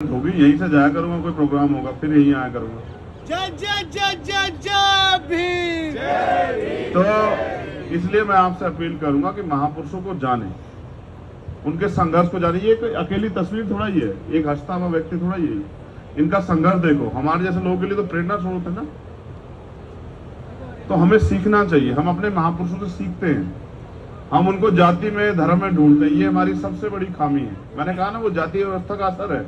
होगी, यहीं से जाया करूंगा, कोई प्रोग्राम होगा फिर यहीं आया करूंगा। जय जय जय जय जय भीम। तो इसलिए मैं आपसे अपील करूंगा कि महापुरुषों को जाने, उनके संघर्ष को जाने। ये कोई अकेली तस्वीर थोड़ा ही है, एक हंसता हुआ व्यक्ति थोड़ा ही है। इनका संघर्ष देखो, हमारे जैसे लोगों के लिए तो प्रेरणा स्रोत है ना। तो हमें सीखना चाहिए, हम अपने महापुरुषों से सीखते हैं, हम उनको जाति में धर्म में ढूंढते हैं। ये हमारी सबसे बड़ी खामी है। मैंने कहा ना, वो जातीय व्यवस्था का असर है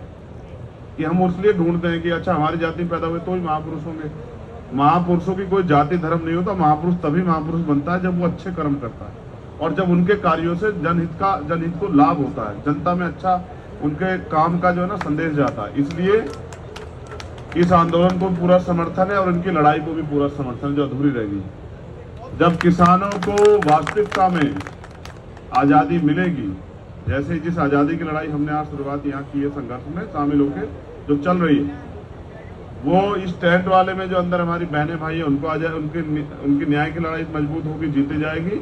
कि हम उसलिए ढूंढते हैं कि अच्छा हमारी जाति पैदा हुए तो ही महापुरुष होंगे। महापुरुषों की कोई जाति धर्म नहीं होता। महापुरुष तभी महापुरुष बनता है जब वो अच्छे कर्म करता है और जब उनके कार्यों से जनहित को लाभ होता है, जनता में अच्छा उनके काम का जो है ना संदेश जाता है। इसलिए इस आंदोलन को पूरा समर्थन है और इनकी लड़ाई को भी पूरा समर्थन, जो अधूरी रह गई। जब किसानों को वास्तविकता में आजादी मिलेगी, जैसे जिस आजादी की लड़ाई हमने आज शुरुआत यहाँ की है, संघर्ष में शामिल होकर जो चल रही है, वो इस टेंट वाले में जो अंदर हमारी बहनें भाई है उनको आ जाए, उनकी न्याय की लड़ाई मजबूत होगी, जीती जाएगी।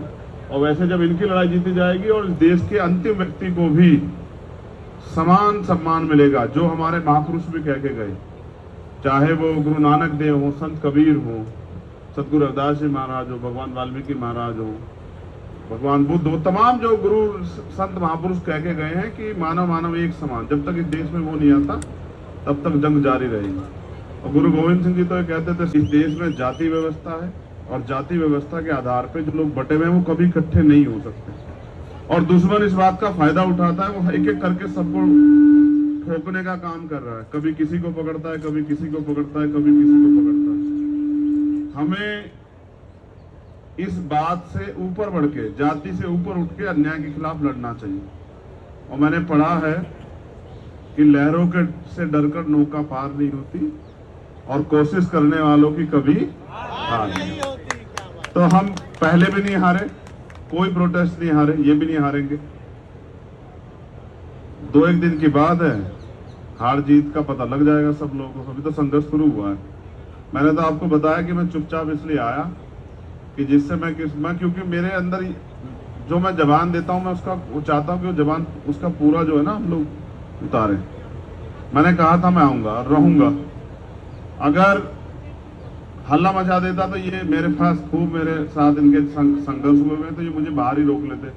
और वैसे जब इनकी लड़ाई जीती जाएगी और देश के अंतिम व्यक्ति को भी समान सम्मान मिलेगा, जो हमारे महापुरुष भी कह के गए, चाहे वो गुरु नानक देव हो, संत कबीर हो, सतगुरु रविदास जी महाराज हो, भगवान वाल्मीकि महाराज हो, भगवान बुद्ध हो, तमाम जो गुरु संत महापुरुष कह के गए हैं कि मानव मानव एक समान। जब तक इस देश में वो नहीं आता तब तक जंग जारी रहेगी। और गुरु गोविंद सिंह जी तो ये कहते थे, इस देश में जाति व्यवस्था है और जाति व्यवस्था के आधार पे जो लोग बटे हुए हैं वो कभी इकट्ठे नहीं हो सकते। और दुश्मन इस बात का फायदा उठाता है, वो एक एक करके सबको ठोकने का काम कर रहा है। कभी किसी को पकड़ता है, कभी किसी को पकड़ता है, कभी किसी को पकड़ता है। हमें इस बात से ऊपर बढ़ के, जाति से ऊपर उठ के अन्याय के खिलाफ लड़ना चाहिए। और मैंने पढ़ा है कि लहरों के से डरकर नौका पार नहीं होती और कोशिश करने वालों की कभी हार नहीं होती। तो हम पहले भी नहीं हारे, कोई प्रोटेस्ट नहीं हारे, ये भी नहीं हारेंगे। 2-1 दिन की बात है, हार जीत का पता लग जाएगा सब लोगों को। अभी तो संघर्ष शुरू हुआ है। मैंने तो आपको बताया कि मैं चुपचाप इसलिए आया कि जिससे मैं क्योंकि मेरे अंदर जो मैं जबान देता हूं, मैं उसका वो चाहता हूं कि वो जबान उसका पूरा जो है ना हम लोग उतारें। मैंने कहा था मैं आऊंगा, रहूंगा। अगर हल्ला मचा देता तो ये मेरे पास खूब मेरे साथ इनके संघर्ष हुए हैं, तो ये मुझे बाहर ही रोक लेते।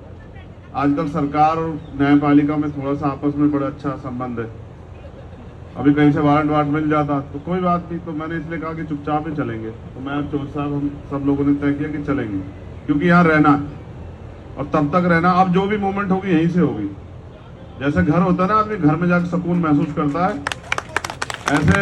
आजकल सरकार और न्यायपालिका में थोड़ा सा आपस में बड़ा अच्छा संबंध है। अभी कहीं से वारंट मिल जाता तो कोई बात नहीं, तो मैंने इसलिए कहा कि चुपचाप ही चलेंगे। तो मैं चौधरी साहब हम सब लोगों ने तय किया कि चलेंगे, क्योंकि यहाँ रहना है और तब तक रहना। अब जो भी मूवमेंट होगी यहीं से होगी। जैसे घर होता है ना, आदमी घर में जाकर सुकून महसूस करता है, ऐसे